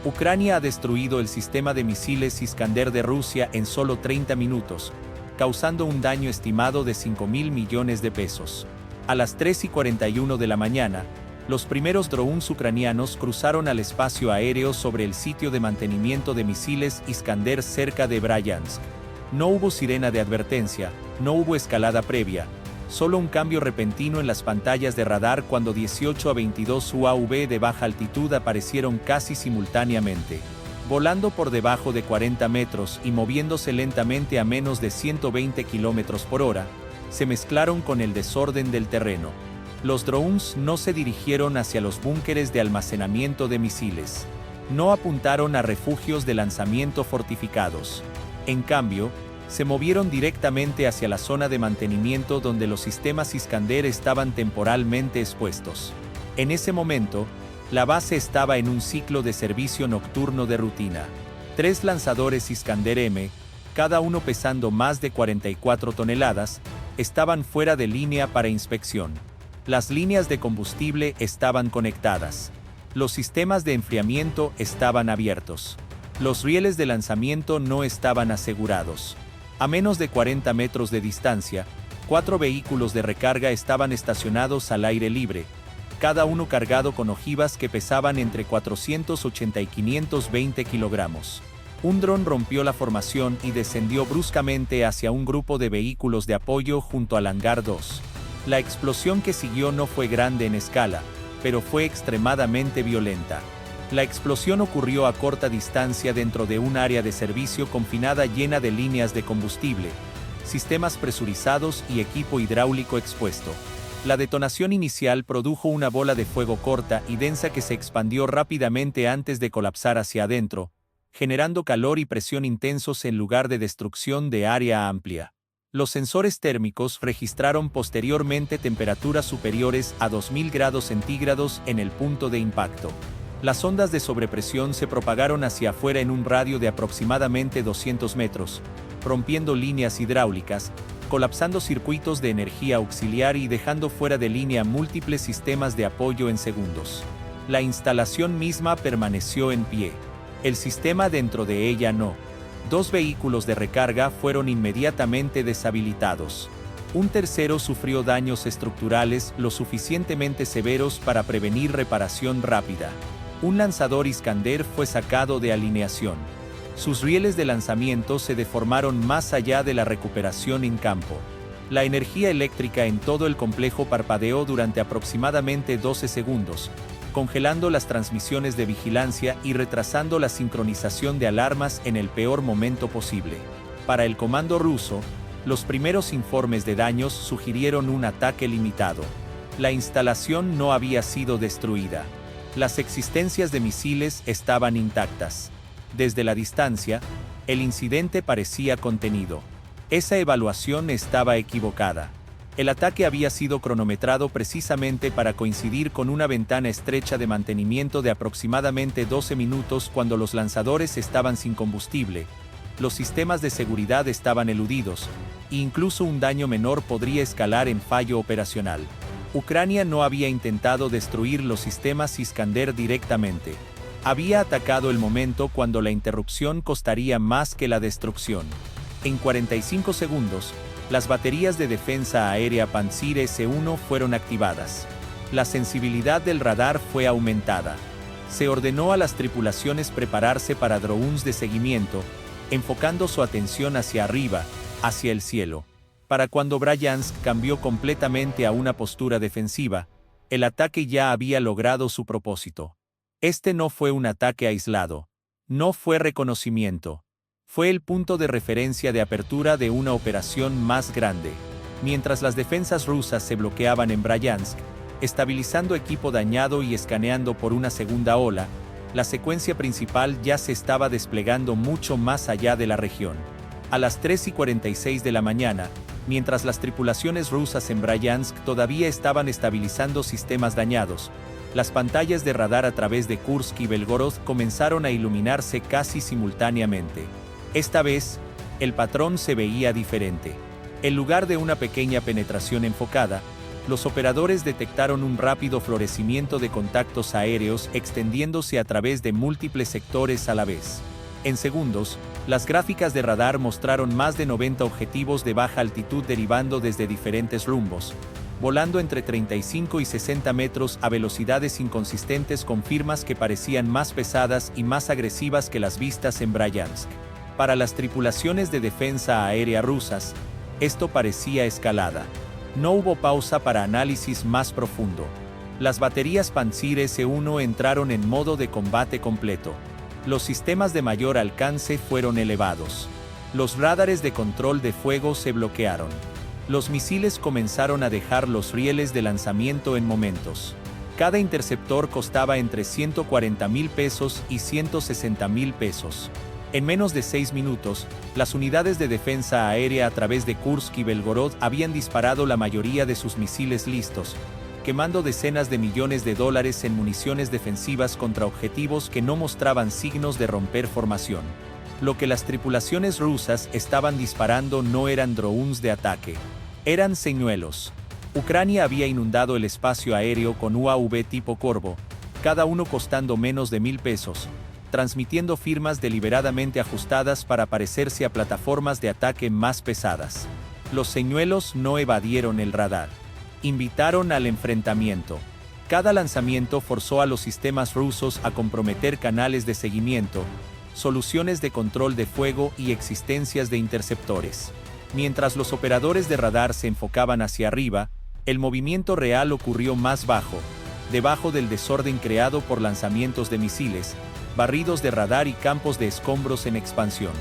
Ucrania ha destruido el sistema de misiles Iskander de Rusia en solo 30 minutos, causando un daño estimado de 5.000 millones de pesos. A las 3:41 de la mañana, los primeros drones ucranianos cruzaron al espacio aéreo sobre el sitio de mantenimiento de misiles Iskander cerca de Bryansk. No hubo sirena de advertencia, no hubo escalada previa, solo un cambio repentino en las pantallas de radar cuando 18 a 22 UAV de baja altitud aparecieron casi simultáneamente. Volando por debajo de 40 metros y moviéndose lentamente a menos de 120 km por hora, se mezclaron con el desorden del terreno. Los drones no se dirigieron hacia los búnkeres de almacenamiento de misiles. No apuntaron a refugios de lanzamiento fortificados. En cambio, se movieron directamente hacia la zona de mantenimiento donde los sistemas Iskander estaban temporalmente expuestos. En ese momento, la base estaba en un ciclo de servicio nocturno de rutina. 3 lanzadores Iskander M, cada uno pesando más de 44 toneladas, estaban fuera de línea para inspección. Las líneas de combustible estaban conectadas. Los sistemas de enfriamiento estaban abiertos. Los rieles de lanzamiento no estaban asegurados. A menos de 40 metros de distancia, 4 vehículos de recarga estaban estacionados al aire libre, cada uno cargado con ojivas que pesaban entre 480 y 520 kilogramos. Un dron rompió la formación y descendió bruscamente hacia un grupo de vehículos de apoyo junto al hangar 2. La explosión que siguió no fue grande en escala, pero fue extremadamente violenta. La explosión ocurrió a corta distancia dentro de un área de servicio confinada llena de líneas de combustible, sistemas presurizados y equipo hidráulico expuesto. La detonación inicial produjo una bola de fuego corta y densa que se expandió rápidamente antes de colapsar hacia adentro, generando calor y presión intensos en lugar de destrucción de área amplia. Los sensores térmicos registraron posteriormente temperaturas superiores a 2000 grados centígrados en el punto de impacto. Las ondas de sobrepresión se propagaron hacia afuera en un radio de aproximadamente 200 metros, rompiendo líneas hidráulicas, colapsando circuitos de energía auxiliar y dejando fuera de línea múltiples sistemas de apoyo en segundos. La instalación misma permaneció en pie. El sistema dentro de ella no. 2 vehículos de recarga fueron inmediatamente deshabilitados. Un tercero sufrió daños estructurales lo suficientemente severos para prevenir reparación rápida. Un lanzador Iskander fue sacado de alineación. Sus rieles de lanzamiento se deformaron más allá de la recuperación en campo. La energía eléctrica en todo el complejo parpadeó durante aproximadamente 12 segundos, congelando las transmisiones de vigilancia y retrasando la sincronización de alarmas en el peor momento posible. Para el comando ruso, los primeros informes de daños sugirieron un ataque limitado. La instalación no había sido destruida. Las existencias de misiles estaban intactas. Desde la distancia, el incidente parecía contenido. Esa evaluación estaba equivocada. El ataque había sido cronometrado precisamente para coincidir con una ventana estrecha de mantenimiento de aproximadamente 12 minutos cuando los lanzadores estaban sin combustible, los sistemas de seguridad estaban eludidos, e incluso un daño menor podría escalar en fallo operacional. Ucrania no había intentado destruir los sistemas Iskander directamente. Había atacado el momento cuando la interrupción costaría más que la destrucción. En 45 segundos, las baterías de defensa aérea Pantsir S-1 fueron activadas. La sensibilidad del radar fue aumentada. Se ordenó a las tripulaciones prepararse para drones de seguimiento, enfocando su atención hacia arriba, hacia el cielo. Para cuando Bryansk cambió completamente a una postura defensiva, el ataque ya había logrado su propósito. Este no fue un ataque aislado. No fue reconocimiento. Fue el punto de referencia de apertura de una operación más grande. Mientras las defensas rusas se bloqueaban en Bryansk, estabilizando equipo dañado y escaneando por una segunda ola, la secuencia principal ya se estaba desplegando mucho más allá de la región. A las 3:46 de la mañana, mientras las tripulaciones rusas en Bryansk todavía estaban estabilizando sistemas dañados, las pantallas de radar a través de Kursk y Belgorod comenzaron a iluminarse casi simultáneamente. Esta vez, el patrón se veía diferente. En lugar de una pequeña penetración enfocada, Los operadores detectaron un rápido florecimiento de contactos aéreos extendiéndose a través de múltiples sectores a la vez. En segundos, las gráficas de radar mostraron más de 90 objetivos de baja altitud derivando desde diferentes rumbos, volando entre 35 y 60 metros a velocidades inconsistentes con firmas que parecían más pesadas y más agresivas que las vistas en Bryansk. Para las tripulaciones de defensa aérea rusas, esto parecía escalada. No hubo pausa para análisis más profundo. Las baterías Pantsir S-1 entraron en modo de combate completo. Los sistemas de mayor alcance fueron elevados. Los radares de control de fuego se bloquearon. Los misiles comenzaron a dejar los rieles de lanzamiento en momentos. Cada interceptor costaba entre 140,000 pesos y 160,000 pesos. En menos de 6 minutos, las unidades de defensa aérea a través de Kursk y Belgorod habían disparado la mayoría de sus misiles listos, quemando decenas de millones de dólares en municiones defensivas contra objetivos que no mostraban signos de romper formación. Lo que las tripulaciones rusas estaban disparando no eran drones de ataque, eran señuelos. Ucrania había inundado el espacio aéreo con UAV tipo Corvo, cada uno costando menos de 1,000 pesos, transmitiendo firmas deliberadamente ajustadas para parecerse a plataformas de ataque más pesadas. Los señuelos no evadieron el radar. Invitaron al enfrentamiento. Cada lanzamiento forzó a los sistemas rusos a comprometer canales de seguimiento, soluciones de control de fuego y existencias de interceptores. Mientras los operadores de radar se enfocaban hacia arriba, el movimiento real ocurrió más bajo, debajo del desorden creado por lanzamientos de misiles, barridos de radar y campos de escombros en expansión.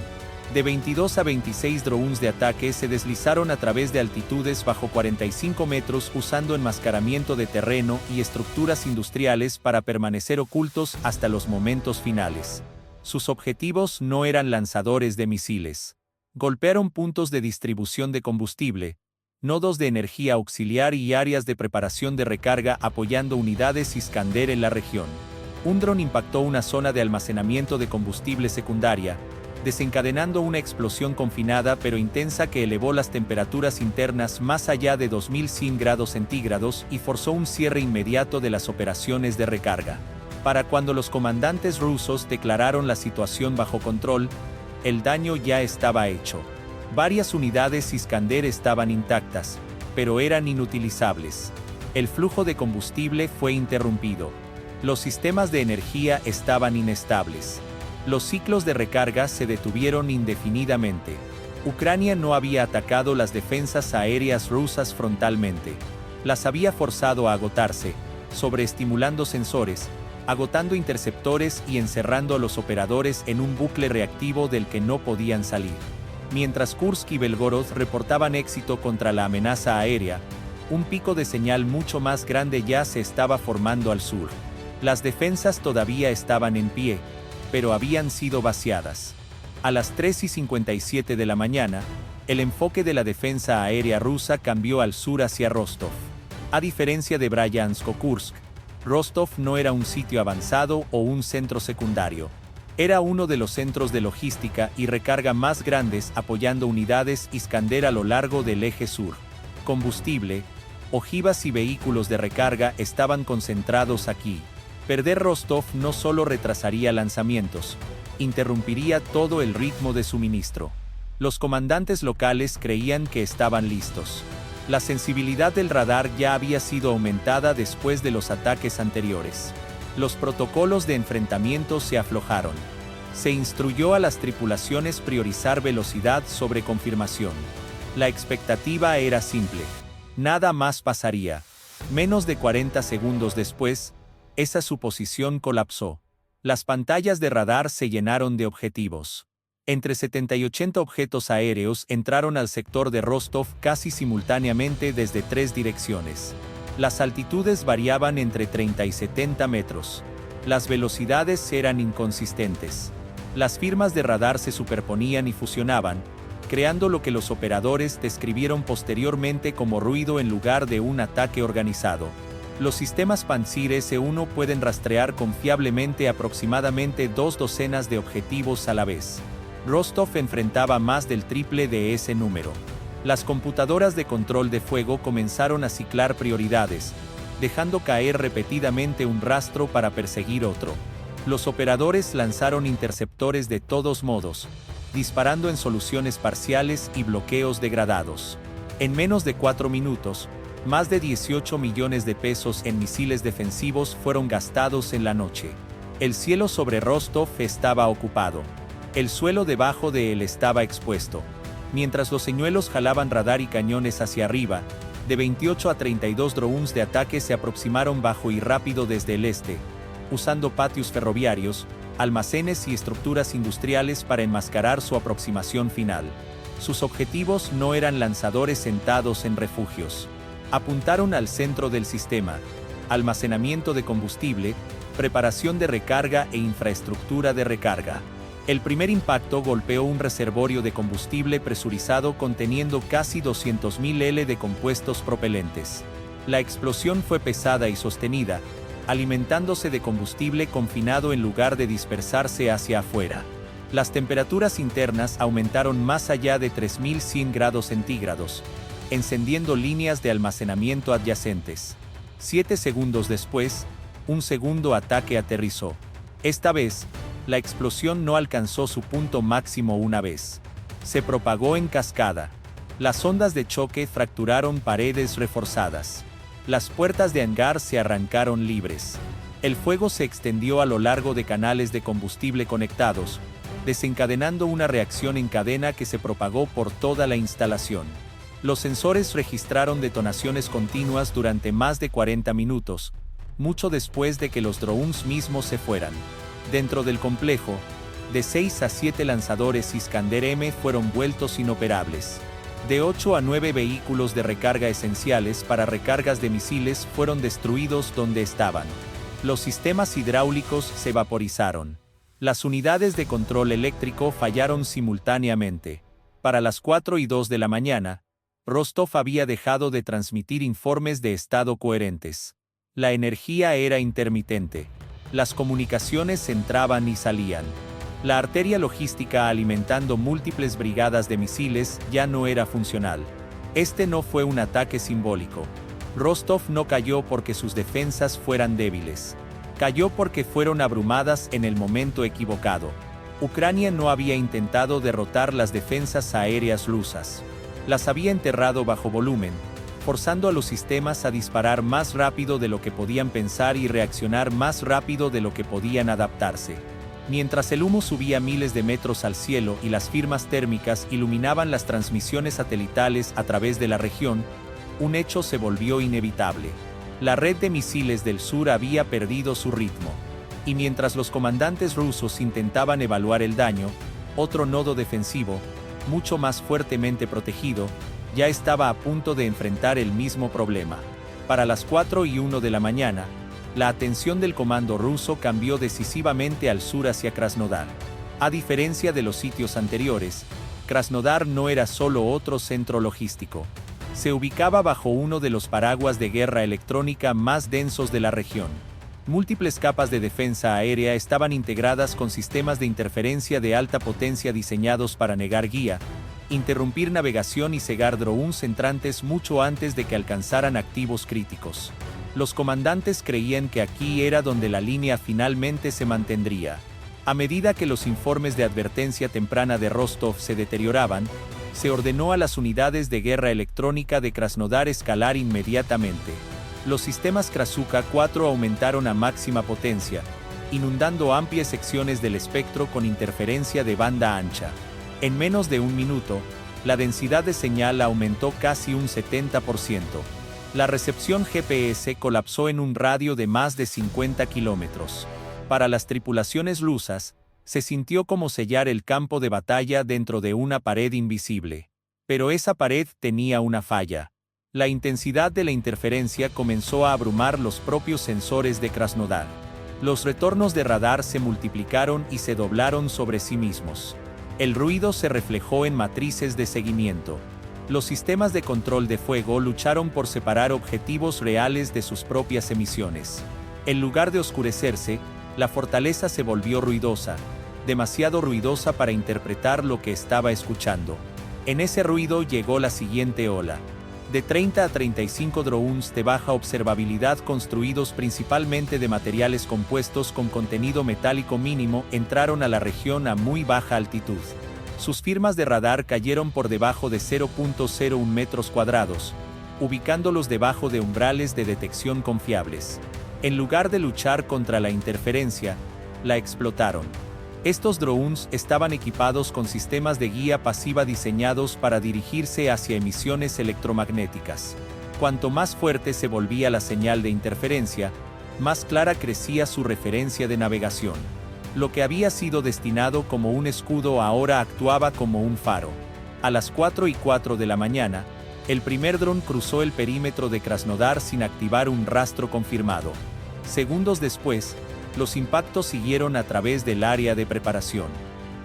De 22 a 26 drones de ataque se deslizaron a través de altitudes bajo 45 metros usando enmascaramiento de terreno y estructuras industriales para permanecer ocultos hasta los momentos finales. Sus objetivos no eran lanzadores de misiles. Golpearon puntos de distribución de combustible, nodos de energía auxiliar y áreas de preparación de recarga apoyando unidades Iskander en la región. Un dron impactó una zona de almacenamiento de combustible secundaria, desencadenando una explosión confinada pero intensa que elevó las temperaturas internas más allá de 2100 grados centígrados y forzó un cierre inmediato de las operaciones de recarga. Para cuando los comandantes rusos declararon la situación bajo control, el daño ya estaba hecho. Varias unidades Iskander estaban intactas, pero eran inutilizables. El flujo de combustible fue interrumpido. Los sistemas de energía estaban inestables. Los ciclos de recarga se detuvieron indefinidamente. Ucrania no había atacado las defensas aéreas rusas frontalmente. Las había forzado a agotarse, sobreestimulando sensores, agotando interceptores y encerrando a los operadores en un bucle reactivo del que no podían salir. Mientras Kursk y Belgorod reportaban éxito contra la amenaza aérea, un pico de señal mucho más grande ya se estaba formando al sur. Las defensas todavía estaban en pie, pero habían sido vaciadas. A las 3:57 de la mañana, el enfoque de la defensa aérea rusa cambió al sur hacia Rostov. A diferencia de Bryansk o Kursk, Rostov no era un sitio avanzado o un centro secundario. Era uno de los centros de logística y recarga más grandes apoyando unidades Iskander a lo largo del eje sur. Combustible, ojivas y vehículos de recarga estaban concentrados aquí. Perder Rostov no solo retrasaría lanzamientos, interrumpiría todo el ritmo de suministro. Los comandantes locales creían que estaban listos. La sensibilidad del radar ya había sido aumentada después de los ataques anteriores. Los protocolos de enfrentamiento se aflojaron. Se instruyó a las tripulaciones priorizar velocidad sobre confirmación. La expectativa era simple. Nada más pasaría. Menos de 40 segundos después, esa suposición colapsó. Las pantallas de radar se llenaron de objetivos. Entre 70 y 80 objetos aéreos entraron al sector de Rostov casi simultáneamente desde 3 direcciones. Las altitudes variaban entre 30 y 70 metros. Las velocidades eran inconsistentes. Las firmas de radar se superponían y fusionaban, creando lo que los operadores describieron posteriormente como ruido en lugar de un ataque organizado. Los sistemas Pantsir S-1 pueden rastrear confiablemente aproximadamente 2 docenas de objetivos a la vez. Rostov enfrentaba más del triple de ese número. Las computadoras de control de fuego comenzaron a ciclar prioridades, dejando caer repetidamente un rastro para perseguir otro. Los operadores lanzaron interceptores de todos modos, disparando en soluciones parciales y bloqueos degradados. En menos de 4 minutos, más de 18 millones de pesos en misiles defensivos fueron gastados en la noche. El cielo sobre Rostov estaba ocupado. El suelo debajo de él estaba expuesto. Mientras los señuelos jalaban radar y cañones hacia arriba, de 28 a 32 drones de ataque se aproximaron bajo y rápido desde el este, usando patios ferroviarios, almacenes y estructuras industriales para enmascarar su aproximación final. Sus objetivos no eran lanzadores sentados en refugios. Apuntaron al centro del sistema: almacenamiento de combustible, preparación de recarga e infraestructura de recarga. El primer impacto golpeó un reservorio de combustible presurizado conteniendo casi 200.000 L de compuestos propelentes. La explosión fue pesada y sostenida, alimentándose de combustible confinado en lugar de dispersarse hacia afuera. Las temperaturas internas aumentaron más allá de 3100 grados centígrados, encendiendo líneas de almacenamiento adyacentes. 7 segundos después, un segundo ataque aterrizó. Esta vez, la explosión no alcanzó su punto máximo una vez. Se propagó en cascada. Las ondas de choque fracturaron paredes reforzadas. Las puertas de hangar se arrancaron libres. El fuego se extendió a lo largo de canales de combustible conectados, desencadenando una reacción en cadena que se propagó por toda la instalación. Los sensores registraron detonaciones continuas durante más de 40 minutos, mucho después de que los drones mismos se fueran. Dentro del complejo, de 6 a 7 lanzadores Iskander-M fueron vueltos inoperables. De 8 a 9 vehículos de recarga esenciales para recargas de misiles fueron destruidos donde estaban. Los sistemas hidráulicos se vaporizaron. Las unidades de control eléctrico fallaron simultáneamente. Para las 4:02 de la mañana, Rostov había dejado de transmitir informes de estado coherentes. La energía era intermitente. Las comunicaciones entraban y salían. La arteria logística alimentando múltiples brigadas de misiles ya no era funcional. Este no fue un ataque simbólico. Rostov no cayó porque sus defensas fueran débiles. Cayó porque fueron abrumadas en el momento equivocado. Ucrania no había intentado derrotar las defensas aéreas rusas. Las había enterrado bajo volumen, forzando a los sistemas a disparar más rápido de lo que podían pensar y reaccionar más rápido de lo que podían adaptarse. Mientras el humo subía miles de metros al cielo y las firmas térmicas iluminaban las transmisiones satelitales a través de la región, un hecho se volvió inevitable. La red de misiles del sur había perdido su ritmo. Y mientras los comandantes rusos intentaban evaluar el daño, otro nodo defensivo, mucho más fuertemente protegido, ya estaba a punto de enfrentar el mismo problema. Para las 4:01 de la mañana, la atención del comando ruso cambió decisivamente al sur hacia Krasnodar. A diferencia de los sitios anteriores, Krasnodar no era solo otro centro logístico. Se ubicaba bajo uno de los paraguas de guerra electrónica más densos de la región. Múltiples capas de defensa aérea estaban integradas con sistemas de interferencia de alta potencia diseñados para negar guía, interrumpir navegación y cegar drones entrantes mucho antes de que alcanzaran activos críticos. Los comandantes creían que aquí era donde la línea finalmente se mantendría. A medida que los informes de advertencia temprana de Rostov se deterioraban, se ordenó a las unidades de guerra electrónica de Krasnodar escalar inmediatamente. Los sistemas Krasuka 4 aumentaron a máxima potencia, inundando amplias secciones del espectro con interferencia de banda ancha. En menos de un minuto, la densidad de señal aumentó casi un 70%. La recepción GPS colapsó en un radio de más de 50 kilómetros. Para las tripulaciones rusas, se sintió como sellar el campo de batalla dentro de una pared invisible. Pero esa pared tenía una falla. La intensidad de la interferencia comenzó a abrumar los propios sensores de Krasnodar. Los retornos de radar se multiplicaron y se doblaron sobre sí mismos. El ruido se reflejó en matrices de seguimiento. Los sistemas de control de fuego lucharon por separar objetivos reales de sus propias emisiones. En lugar de oscurecerse, la fortaleza se volvió ruidosa, demasiado ruidosa para interpretar lo que estaba escuchando. En ese ruido llegó la siguiente ola. De 30 a 35 drones de baja observabilidad construidos principalmente de materiales compuestos con contenido metálico mínimo entraron a la región a muy baja altitud. Sus firmas de radar cayeron por debajo de 0.01 metros cuadrados, ubicándolos debajo de umbrales de detección confiables. En lugar de luchar contra la interferencia, la explotaron. Estos drones estaban equipados con sistemas de guía pasiva diseñados para dirigirse hacia emisiones electromagnéticas. Cuanto más fuerte se volvía la señal de interferencia, más clara crecía su referencia de navegación. Lo que había sido destinado como un escudo ahora actuaba como un faro. A las 4:04 de la mañana, el primer dron cruzó el perímetro de Krasnodar sin activar un rastro confirmado. Segundos después, los impactos siguieron a través del área de preparación.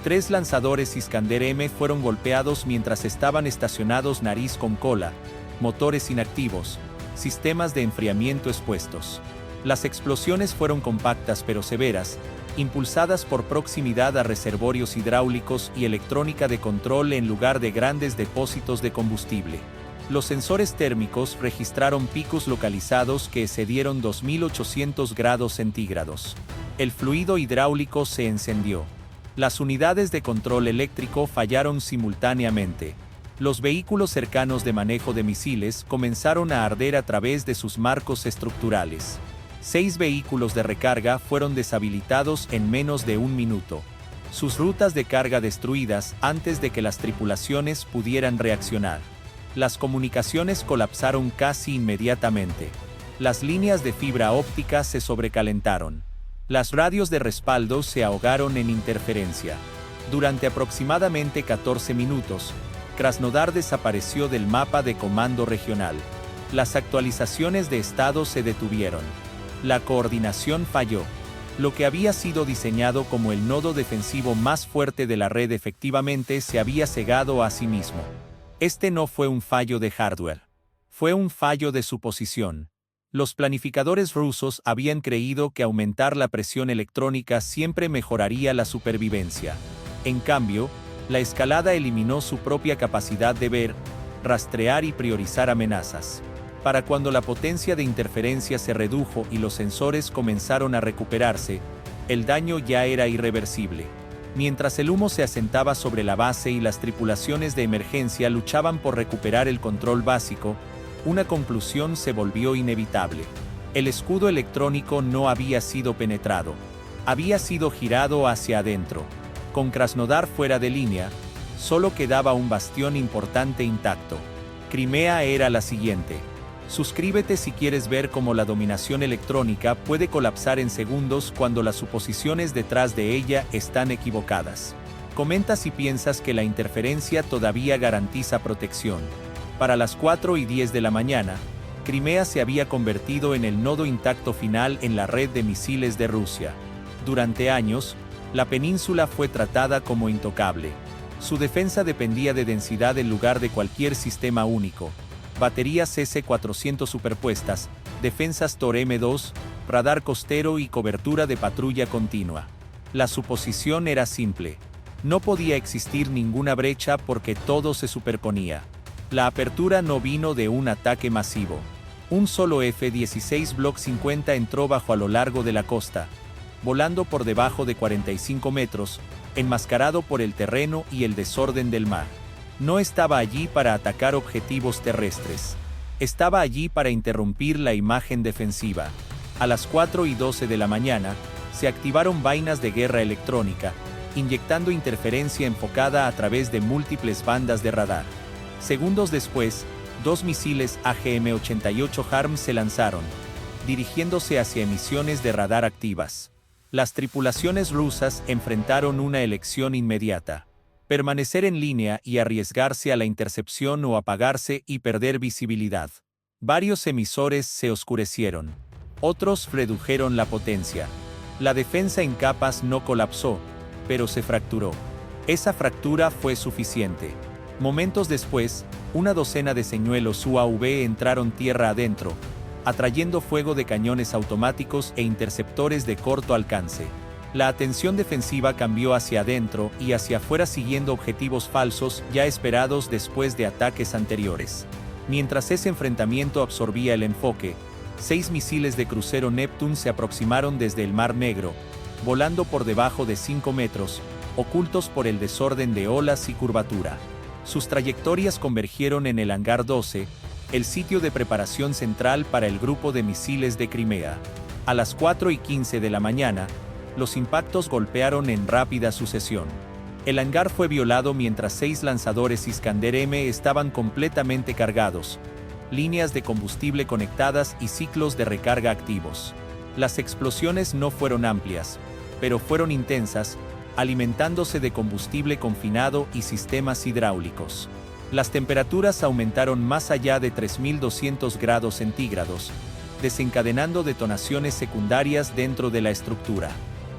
3 lanzadores Iskander-M fueron golpeados mientras estaban estacionados nariz con cola, motores inactivos, sistemas de enfriamiento expuestos. Las explosiones fueron compactas pero severas, impulsadas por proximidad a reservorios hidráulicos y electrónica de control en lugar de grandes depósitos de combustible. Los sensores térmicos registraron picos localizados que excedieron 2800 grados centígrados. El fluido hidráulico se encendió. Las unidades de control eléctrico fallaron simultáneamente. Los vehículos cercanos de manejo de misiles comenzaron a arder a través de sus marcos estructurales. 6 vehículos de recarga fueron deshabilitados en menos de un minuto. Sus rutas de carga destruidas antes de que las tripulaciones pudieran reaccionar. Las comunicaciones colapsaron casi inmediatamente. Las líneas de fibra óptica se sobrecalentaron. Las radios de respaldo se ahogaron en interferencia. Durante aproximadamente 14 minutos, Krasnodar desapareció del mapa de comando regional. Las actualizaciones de estado se detuvieron. La coordinación falló. Lo que había sido diseñado como el nodo defensivo más fuerte de la red efectivamente se había cegado a sí mismo. Este no fue un fallo de hardware. Fue un fallo de suposición. Los planificadores rusos habían creído que aumentar la presión electrónica siempre mejoraría la supervivencia. En cambio, la escalada eliminó su propia capacidad de ver, rastrear y priorizar amenazas. Para cuando la potencia de interferencia se redujo y los sensores comenzaron a recuperarse, el daño ya era irreversible. Mientras el humo se asentaba sobre la base y las tripulaciones de emergencia luchaban por recuperar el control básico, una conclusión se volvió inevitable. El escudo electrónico no había sido penetrado. Había sido girado hacia adentro. Con Krasnodar fuera de línea, solo quedaba un bastión importante intacto. Crimea era la siguiente. Suscríbete si quieres ver cómo la dominación electrónica puede colapsar en segundos cuando las suposiciones detrás de ella están equivocadas. Comenta si piensas que la interferencia todavía garantiza protección. Para las 4:10 de la mañana, Crimea se había convertido en el nodo intacto final en la red de misiles de Rusia. Durante años, la península fue tratada como intocable. Su defensa dependía de densidad en lugar de cualquier sistema único. Baterías S-400 superpuestas, defensas Tor M2, radar costero y cobertura de patrulla continua. La suposición era simple. No podía existir ninguna brecha porque todo se superponía. La apertura no vino de un ataque masivo. Un solo F-16 Block 50 entró bajo a lo largo de la costa, volando por debajo de 45 metros, enmascarado por el terreno y el desorden del mar. No estaba allí para atacar objetivos terrestres. Estaba allí para interrumpir la imagen defensiva. A las 4:12 de la mañana, se activaron vainas de guerra electrónica, inyectando interferencia enfocada a través de múltiples bandas de radar. Segundos después, 2 misiles AGM-88 HARM se lanzaron, dirigiéndose hacia emisiones de radar activas. Las tripulaciones rusas enfrentaron una elección inmediata. Permanecer en línea y arriesgarse a la intercepción o apagarse y perder visibilidad. Varios emisores se oscurecieron. Otros redujeron la potencia. La defensa en capas no colapsó, pero se fracturó. Esa fractura fue suficiente. Momentos después, una docena de señuelos UAV entraron tierra adentro, atrayendo fuego de cañones automáticos e interceptores de corto alcance. La atención defensiva cambió hacia adentro y hacia afuera siguiendo objetivos falsos ya esperados después de ataques anteriores. Mientras ese enfrentamiento absorbía el enfoque, 6 misiles de crucero Neptune se aproximaron desde el Mar Negro, volando por debajo de 5 metros, ocultos por el desorden de olas y curvatura. Sus trayectorias convergieron en el Hangar 12, el sitio de preparación central para el grupo de misiles de Crimea. A las 4:15 de la mañana, los impactos golpearon en rápida sucesión. El hangar fue violado mientras 6 lanzadores Iskander-M estaban completamente cargados, líneas de combustible conectadas y ciclos de recarga activos. Las explosiones no fueron amplias, pero fueron intensas, alimentándose de combustible confinado y sistemas hidráulicos. Las temperaturas aumentaron más allá de 3200 grados centígrados, desencadenando detonaciones secundarias dentro de la estructura.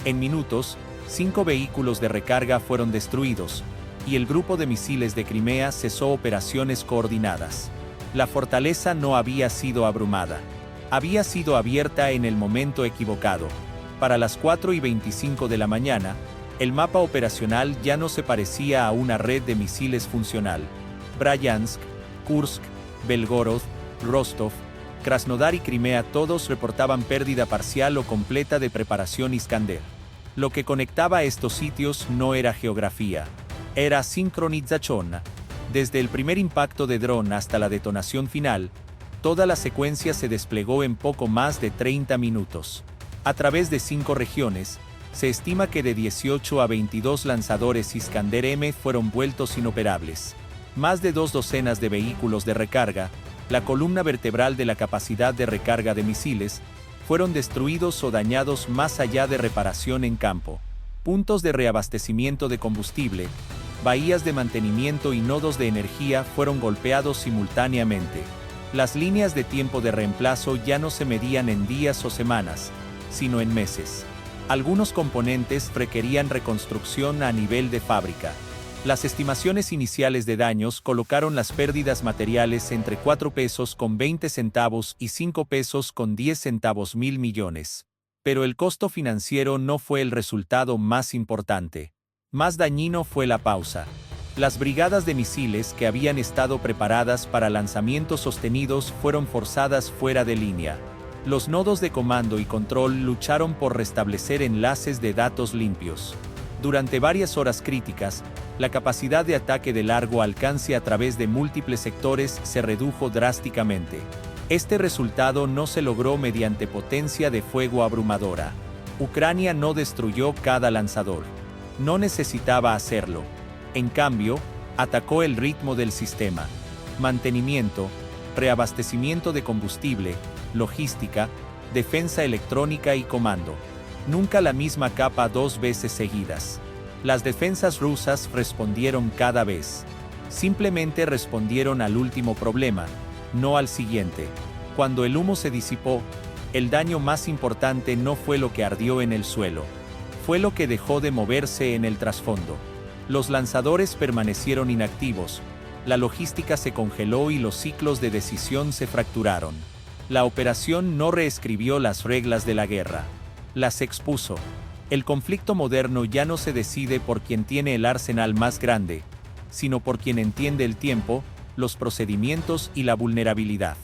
En minutos, 5 vehículos de recarga fueron destruidos, y el grupo de misiles de Crimea cesó operaciones coordinadas. La fortaleza no había sido abrumada. Había sido abierta en el momento equivocado. Para las 4:25 de la mañana, el mapa operacional ya no se parecía a una red de misiles funcional. Bryansk, Kursk, Belgorod, Rostov, Krasnodar y Crimea todos reportaban pérdida parcial o completa de preparación Iskander. Lo que conectaba a estos sitios no era geografía, era sincronización. Desde el primer impacto de dron hasta la detonación final, toda la secuencia se desplegó en poco más de 30 minutos. A través de 5 regiones, se estima que de 18 a 22 lanzadores Iskander-M fueron vueltos inoperables. Más de 2 docenas de vehículos de recarga, la columna vertebral de la capacidad de recarga de misiles, fueron destruidos o dañados más allá de reparación en campo. Puntos de reabastecimiento de combustible, bahías de mantenimiento y nodos de energía fueron golpeados simultáneamente. Las líneas de tiempo de reemplazo ya no se medían en días o semanas, sino en meses. Algunos componentes requerían reconstrucción a nivel de fábrica. Las estimaciones iniciales de daños colocaron las pérdidas materiales entre 4 pesos con 20 centavos y 5 pesos con 10 centavos mil millones. Pero el costo financiero no fue el resultado más importante. Más dañino fue la pausa. Las brigadas de misiles que habían estado preparadas para lanzamientos sostenidos fueron forzadas fuera de línea. Los nodos de comando y control lucharon por restablecer enlaces de datos limpios. Durante varias horas críticas, la capacidad de ataque de largo alcance a través de múltiples sectores se redujo drásticamente. Este resultado no se logró mediante potencia de fuego abrumadora. Ucrania no destruyó cada lanzador. No necesitaba hacerlo. En cambio, atacó el ritmo del sistema. Mantenimiento, reabastecimiento de combustible, logística, defensa electrónica y comando. Nunca la misma capa 2 veces seguidas. Las defensas rusas respondieron cada vez. Simplemente respondieron al último problema, no al siguiente. Cuando el humo se disipó, el daño más importante no fue lo que ardió en el suelo. Fue lo que dejó de moverse en el trasfondo. Los lanzadores permanecieron inactivos, la logística se congeló y los ciclos de decisión se fracturaron. La operación no reescribió las reglas de la guerra. Las expuso. El conflicto moderno ya no se decide por quien tiene el arsenal más grande, sino por quien entiende el tiempo, los procedimientos y la vulnerabilidad.